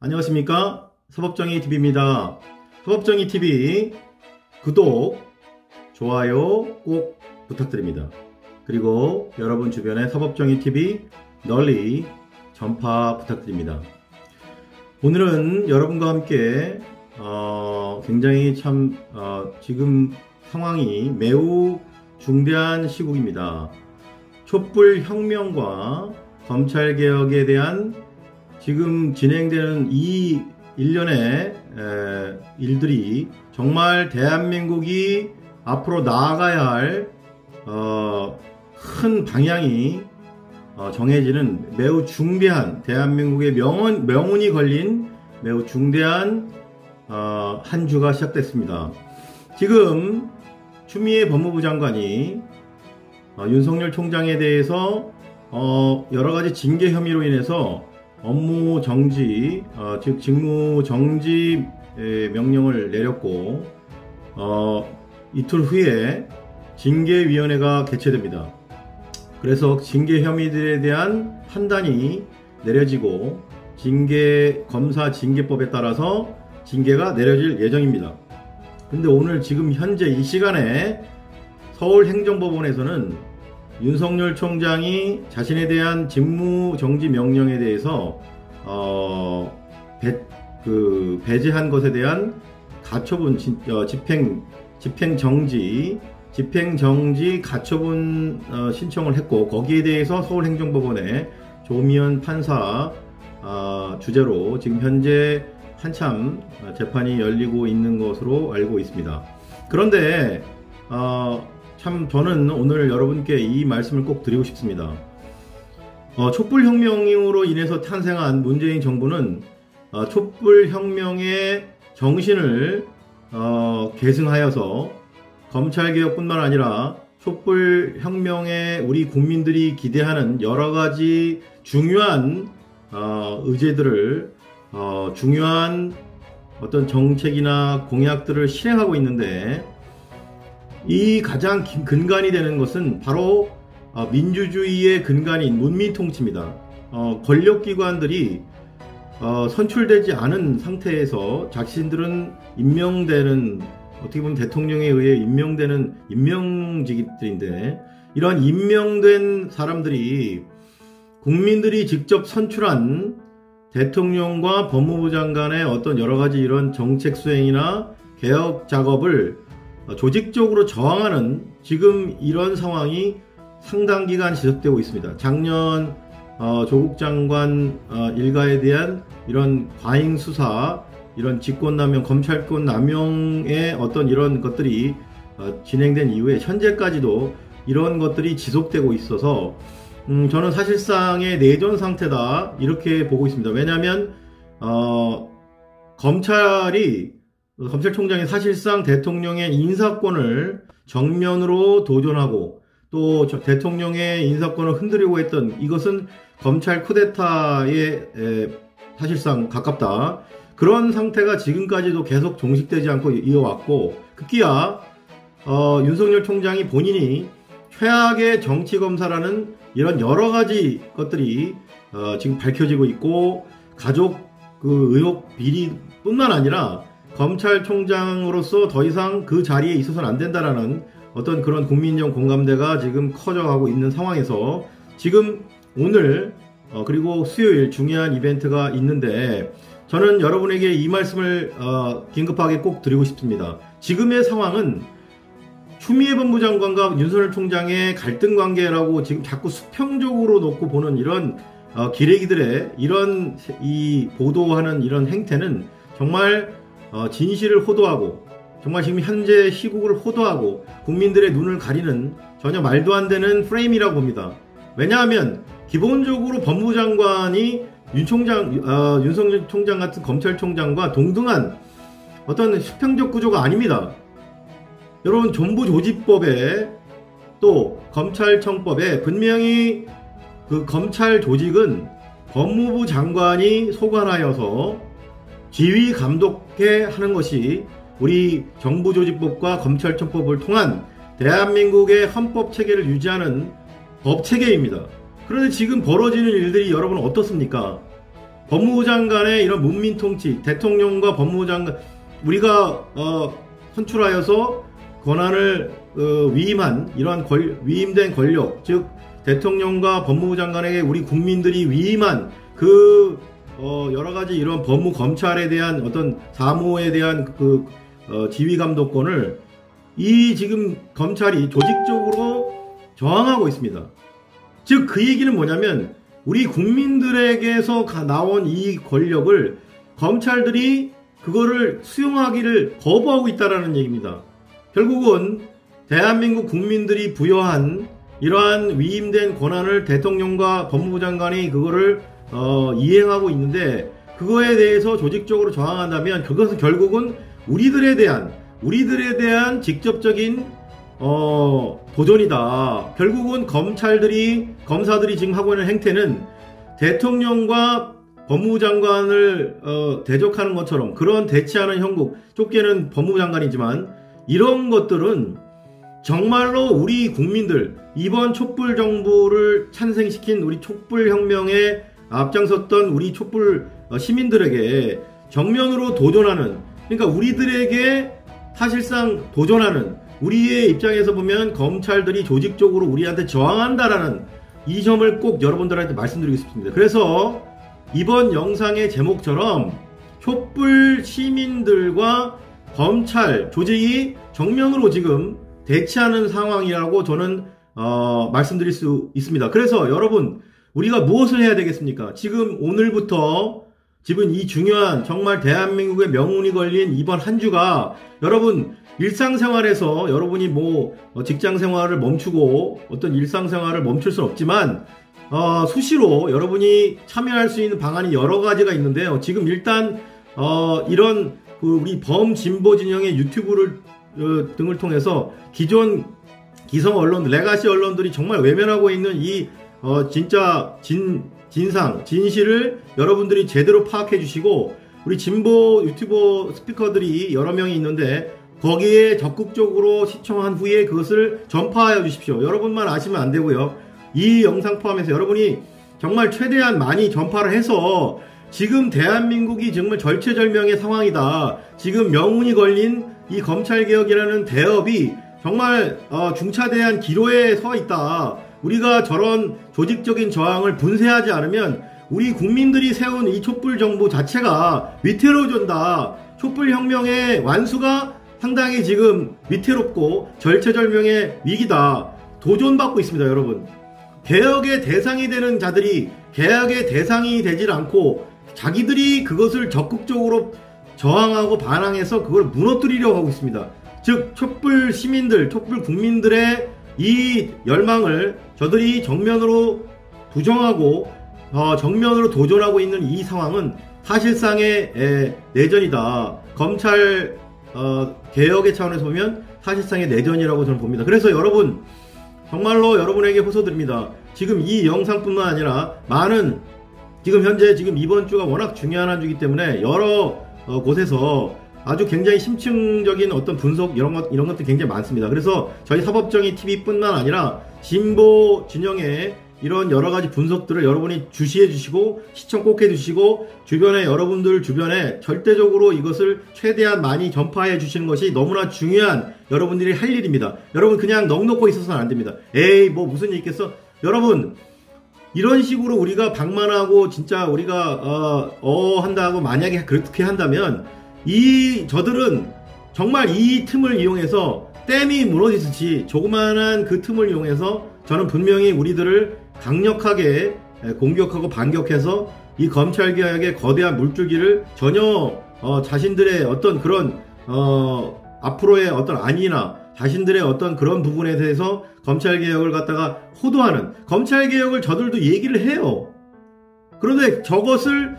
안녕하십니까, 서법정의TV입니다. 서법정의TV 구독, 좋아요 꼭 부탁드립니다. 그리고 여러분 주변에 서법정의TV 널리 전파 부탁드립니다. 오늘은 여러분과 함께 굉장히 지금 상황이 매우 중대한 시국입니다. 촛불혁명과 검찰개혁에 대한 지금 진행되는 이 일련의 일들이 정말 대한민국이 앞으로 나아가야 할 큰 방향이 정해지는 매우 중대한, 대한민국의 명운이 걸린 매우 중대한 한 주가 시작됐습니다. 지금 추미애 법무부 장관이 윤석열 총장에 대해서 여러가지 징계 혐의로 인해서 업무 정지, 즉 직무 정지 명령을 내렸고 이틀 후에 징계위원회가 개최됩니다. 그래서 징계 혐의들에 대한 판단이 내려지고 검사 징계법에 따라서 징계가 내려질 예정입니다. 근데 오늘 지금 현재 이 시간에 서울행정법원에서는 윤석열 총장이 자신에 대한 직무 정지 명령에 대해서 배제한 것에 대한 가처분 집행정지 가처분 신청을 했고, 거기에 대해서 서울행정법원에 조미연 판사 주재로 지금 현재 한참 재판이 열리고 있는 것으로 알고 있습니다. 그런데 참 저는 오늘 여러분께 이 말씀을 꼭 드리고 싶습니다. 촛불혁명으로 인해서 탄생한 문재인 정부는 촛불혁명의 정신을 계승하여서 검찰개혁뿐만 아니라 촛불혁명에 우리 국민들이 기대하는 여러가지 중요한 의제들을 중요한 어떤 정책이나 공약들을 실행하고 있는데, 이 가장 근간이 되는 것은 바로 민주주의의 근간인 문민통치입니다. 권력기관들이 선출되지 않은 상태에서 자신들은 임명되는, 어떻게 보면 대통령에 의해 임명되는 임명직들인데, 이런 임명된 사람들이 국민들이 직접 선출한 대통령과 법무부 장관의 어떤 여러가지 이런 정책 수행이나 개혁 작업을 조직적으로 저항하는 지금 이런 상황이 상당 기간 지속되고 있습니다. 작년 조국 장관 일가에 대한 이런 과잉 수사, 이런 직권남용, 검찰권 남용의 어떤 이런 것들이 진행된 이후에 현재까지도 이런 것들이 지속되고 있어서 저는 사실상의 내전 상태다, 이렇게 보고 있습니다. 왜냐하면 검찰총장이 사실상 대통령의 인사권을 정면으로 도전하고 또 대통령의 인사권을 흔들려고 했던, 이것은 검찰 쿠데타에 사실상 가깝다. 그런 상태가 지금까지도 계속 종식되지 않고 이어왔고, 급기야 윤석열 총장이 본인이 최악의 정치검사라는 이런 여러가지 것들이 지금 밝혀지고 있고, 가족 의혹 비리뿐만 아니라 검찰총장으로서 더 이상 그 자리에 있어서는 안 된다라는 어떤 그런 국민적 공감대가 지금 커져가고 있는 상황에서, 지금 오늘 그리고 수요일 중요한 이벤트가 있는데, 저는 여러분에게 이 말씀을 긴급하게 꼭 드리고 싶습니다. 지금의 상황은 추미애 법무부 장관과 윤석열 총장의 갈등 관계라고 지금 자꾸 수평적으로 놓고 보는 이런 기레기들의 이런 보도하는 이런 행태는 정말 진실을 호도하고, 정말 지금 현재 시국을 호도하고 국민들의 눈을 가리는 전혀 말도 안 되는 프레임이라고 봅니다. 왜냐하면 기본적으로 법무부 장관이 윤석열 총장 같은 검찰총장과 동등한 어떤 수평적 구조가 아닙니다. 여러분, 정부조직법에 또 검찰청법에 분명히 그 검찰 조직은 법무부 장관이 소관하여서 지휘 감독해 하는 것이 우리 정부조직법과 검찰청법을 통한 대한민국의 헌법체계를 유지하는 법체계입니다. 그런데 지금 벌어지는 일들이 여러분 어떻습니까? 법무부 장관의 이런 문민 통치, 대통령과 법무부 장관, 우리가 선출하여서 권한을 위임한 이러한 위임된 권력, 즉 대통령과 법무부 장관에게 우리 국민들이 위임한 그 여러 가지 이런 법무 검찰에 대한 어떤 사무에 대한 그 지휘 감독권을 이 지금 검찰이 조직적으로 저항하고 있습니다. 즉 그 얘기는 뭐냐면 우리 국민들에게서 나온 이 권력을 검찰들이 그거를 수용하기를 거부하고 있다라는 얘기입니다. 결국은 대한민국 국민들이 부여한 이러한 위임된 권한을 대통령과 법무부 장관이 그거를 이행하고 있는데 그거에 대해서 조직적으로 저항한다면 그것은 결국은 우리들에 대한 직접적인 도전이다. 결국은 검사들이 지금 하고 있는 행태는 대통령과 법무부 장관을 대적하는 것처럼 그런 대치하는 형국, 쫓기는 법무부 장관이지만 이런 것들은 정말로 우리 국민들, 이번 촛불 정부를 찬생시킨 우리 촛불 혁명에 앞장섰던 우리 촛불 시민들에게 정면으로 도전하는, 그러니까 우리들에게 사실상 도전하는, 우리의 입장에서 보면 검찰들이 조직적으로 우리한테 저항한다라는 이 점을 꼭 여러분들한테 말씀드리고 싶습니다. 그래서 이번 영상의 제목처럼 촛불 시민들과 검찰 조직이 정면으로 지금 대치하는 상황이라고 저는 말씀드릴 수 있습니다. 그래서 여러분, 우리가 무엇을 해야 되겠습니까? 지금 오늘부터 지금 이 중요한 정말 대한민국의 명운이 걸린 이번 한 주가 여러분 일상생활에서 여러분이 직장생활을 멈추고 어떤 일상생활을 멈출 수는 없지만 수시로 여러분이 참여할 수 있는 방안이 여러 가지가 있는데요. 지금 일단 이런 우리 범진보 진영의 유튜브를 등을 통해서 기존 기성 언론들, 레가시 언론들이 정말 외면하고 있는 이 진짜 진실을 여러분들이 제대로 파악해 주시고, 우리 진보 유튜버 스피커들이 여러 명이 있는데 거기에 적극적으로 시청한 후에 그것을 전파하여 주십시오. 여러분만 아시면 안 되고요. 이 영상 포함해서 여러분이 정말 최대한 많이 전파를 해서 지금 대한민국이 정말 절체절명의 상황이다. 지금 명운이 걸린 이 검찰개혁이라는 대업이 정말 중차대한 기로에 서 있다. 우리가 저런 조직적인 저항을 분쇄하지 않으면 우리 국민들이 세운 이 촛불 정부 자체가 위태로워진다. 촛불 혁명의 완수가 상당히 지금 위태롭고 절체절명의 위기다. 도전받고 있습니다, 여러분. 개혁의 대상이 되는 자들이 개혁의 대상이 되질 않고 자기들이 그것을 적극적으로 저항하고 반항해서 그걸 무너뜨리려고 하고 있습니다. 즉 촛불 시민들, 촛불 국민들의 이 열망을 저들이 정면으로 부정하고 정면으로 도전하고 있는 이 상황은 사실상의 내전이다. 검찰 개혁의 차원에서 보면 사실상의 내전이라고 저는 봅니다. 그래서 여러분, 정말로 여러분에게 호소드립니다. 지금 이 영상뿐만 아니라 많은 지금 현재 이번 주가 워낙 중요한 한 주이기 때문에 여러 곳에서 아주 굉장히 심층적인 어떤 분석 이런 것도 굉장히 많습니다. 그래서 저희 사법정의 TV뿐만 아니라 진보 진영의 이런 여러 가지 분석들을 여러분이 주시해 주시고 시청 꼭 해 주시고 여러분들 주변에 절대적으로 이것을 최대한 많이 전파해 주시는 것이 너무나 중요한 여러분들이 할 일입니다. 여러분 그냥 넋놓고 있어서는 안 됩니다. 에이 무슨 일 있겠어? 여러분 이런 식으로 우리가 방만하고 진짜 우리가 한다고 만약에 그렇게 한다면 저들은 정말 이 틈을 이용해서 댐이 무너지듯이 조그마한 그 틈을 이용해서 저는 분명히 우리들을 강력하게 공격하고 반격해서 이 검찰개혁의 거대한 물줄기를 전혀 자신들의 어떤 그런 앞으로의 어떤 안위나 자신들의 어떤 그런 부분에 대해서 검찰개혁을 갖다가 호도하는, 검찰개혁을 저들도 얘기를 해요. 그런데 저것을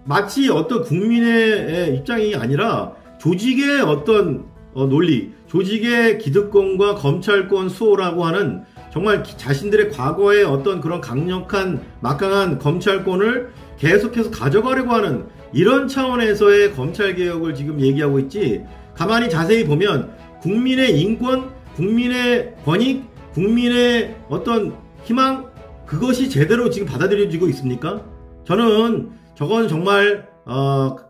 마치 어떤 국민의 입장이 아니라 조직의 어떤 논리, 조직의 기득권과 검찰권 수호라고 하는 정말 자신들의 과거의 어떤 그런 강력한 막강한 검찰권을 계속해서 가져가려고 하는 이런 차원에서의 검찰개혁을 지금 얘기하고 있지, 가만히 자세히 보면 국민의 인권, 국민의 권익, 국민의 어떤 희망, 그것이 제대로 지금 받아들여지고 있습니까? 저는 저건 정말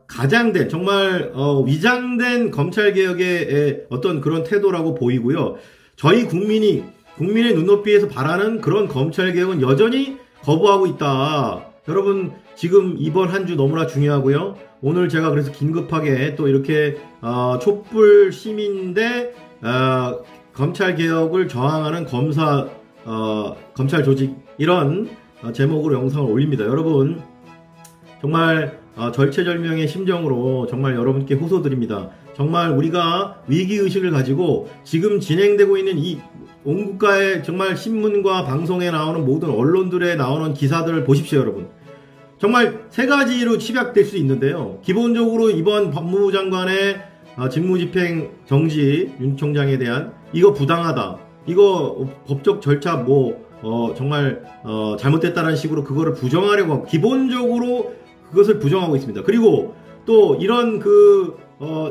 가장된 정말 위장된 검찰개혁의 어떤 그런 태도라고 보이고요. 저희 국민의 눈높이에서 바라는 그런 검찰개혁은 여전히 거부하고 있다. 여러분 지금 이번 한 주 너무나 중요하고요. 오늘 제가 그래서 긴급하게 또 이렇게 촛불 시민대 검찰개혁을 저항하는 검찰 조직 이런 제목으로 영상을 올립니다. 여러분 정말 절체절명의 심정으로 정말 여러분께 호소드립니다. 정말 우리가 위기의식을 가지고 지금 진행되고 있는 이 온 국가의 정말 신문과 방송에 나오는 모든 언론들에 나오는 기사들을 보십시오. 여러분 정말 세 가지로 집약될 수 있는데요. 기본적으로 이번 법무부 장관의 직무집행 정지 윤 총장에 대한 이거 부당하다. 이거 법적 절차 정말 잘못됐다는 식으로 그거를 부정하려고 하고 기본적으로 그것을 부정하고 있습니다. 그리고 또 이런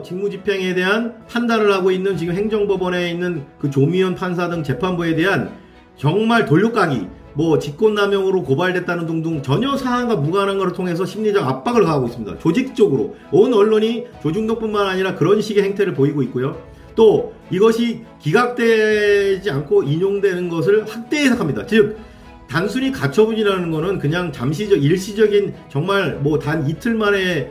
직무집행에 대한 판단을 하고 있는 지금 행정법원에 있는 그 조미연 판사 등 재판부에 대한 정말 돌려까기, 직권남용으로 고발됐다는 등등 전혀 사안과 무관한 것을 통해서 심리적 압박을 가하고 있습니다. 조직적으로 온 언론이 조중동뿐만 아니라 그런 식의 행태를 보이고 있고요. 또 이것이 기각되지 않고 인용되는 것을 확대 해석합니다. 즉 단순히 가처분이라는 거는 그냥 잠시적 일시적인 정말 단 이틀 만에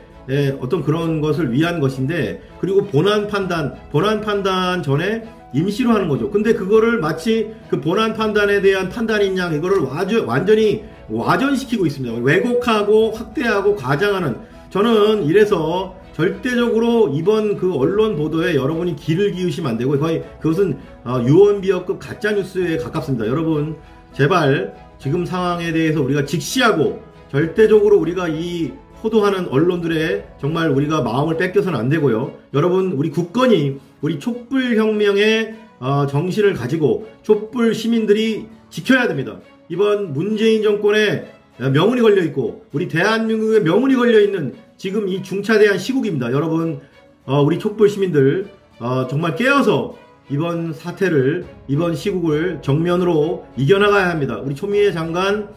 어떤 그런 것을 위한 것인데, 그리고 본안 판단 전에 임시로 하는 거죠. 근데 그거를 마치 그 본안 판단에 대한 판단인 양 이거를 완전히 와전시키고 있습니다. 왜곡하고 확대하고 과장하는. 저는 이래서 절대적으로 이번 그 언론 보도에 여러분이 귀를 기우시면 안 되고 거의 그것은 유언비어급 가짜뉴스에 가깝습니다. 여러분 제발 지금 상황에 대해서 우리가 직시하고 절대적으로 우리가 이 호도하는 언론들의 정말 우리가 마음을 뺏겨서는 안 되고요. 여러분 우리 국건이 우리 촛불혁명의 정신을 가지고 촛불 시민들이 지켜야 됩니다. 이번 문재인 정권의 명운이 걸려있고 우리 대한민국의 명운이 걸려있는 지금 이 중차대한 시국입니다. 여러분 우리 촛불 시민들 정말 깨어서 이번 사태를 이번 시국을 정면으로 이겨나가야 합니다. 우리 초미애 장관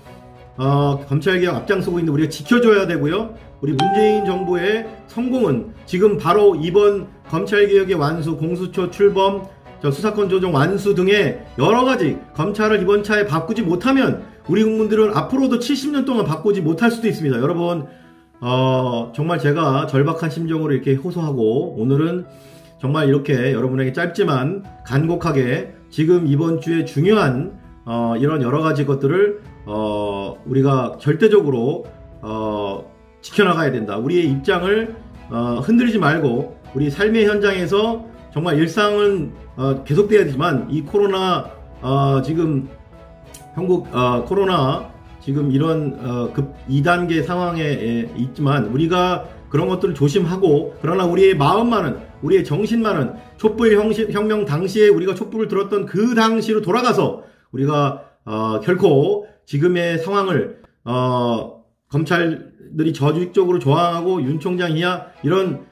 검찰개혁 앞장서고 있는데 우리가 지켜줘야 되고요. 우리 문재인 정부의 성공은 지금 바로 이번 검찰개혁의 완수, 공수처 출범, 수사권 조정 완수 등의 여러가지 검찰을 이번 차에 바꾸지 못하면 우리 국민들은 앞으로도 70년 동안 바꾸지 못할 수도 있습니다. 여러분 정말 제가 절박한 심정으로 이렇게 호소하고 오늘은 정말 이렇게 여러분에게 짧지만 간곡하게 지금 이번 주에 중요한 이런 여러가지 것들을 우리가 절대적으로 지켜나가야 된다. 우리의 입장을 흔들리지 말고 우리 삶의 현장에서 정말 일상은 계속돼야 되지만 이 코로나 지금 한국 코로나 지금 이런 급 2단계 상황에 있지만 우리가 그런 것들을 조심하고, 그러나 우리의 마음만은, 우리의 정신만은 촛불혁명 당시에 우리가 촛불을 들었던 그 당시로 돌아가서 우리가 결코 지금의 상황을 검찰들이 저주익적으로 저항하고 윤 총장 이하 이런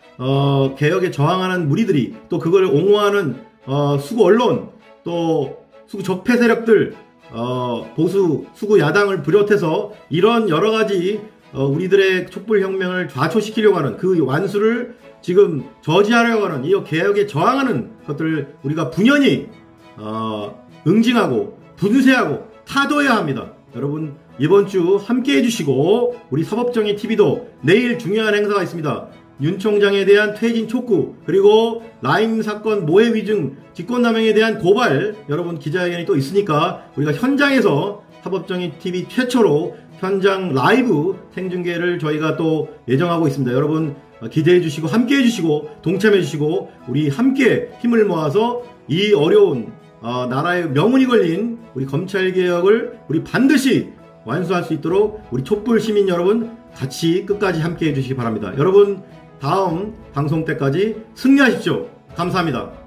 개혁에 저항하는 무리들이 또 그걸 옹호하는 수구 언론, 또 수구 적폐 세력들, 보수 수구 야당을 비롯해서 이런 여러가지 우리들의 촛불혁명을 좌초시키려고 하는 그 완수를 지금 저지하려고 하는 이 개혁에 저항하는 것들을 우리가 분연히 응징하고 분쇄하고 타도해야 합니다. 여러분 이번 주 함께 해주시고, 우리 사법정의TV도 내일 중요한 행사가 있습니다. 윤 총장에 대한 퇴진 촉구, 그리고 라임 사건 모해 위증 직권남용에 대한 고발, 여러분 기자회견이 또 있으니까 우리가 현장에서 사법정의TV 최초로 현장 라이브 생중계를 저희가 또 예정하고 있습니다. 여러분 기대해 주시고 함께 해주시고 동참해 주시고 우리 함께 힘을 모아서 이 어려운 나라의 명운이 걸린 우리 검찰개혁을 우리 반드시 완수할 수 있도록 우리 촛불 시민 여러분 같이 끝까지 함께 해주시기 바랍니다. 여러분 다음 방송 때까지 승리하십시오. 감사합니다.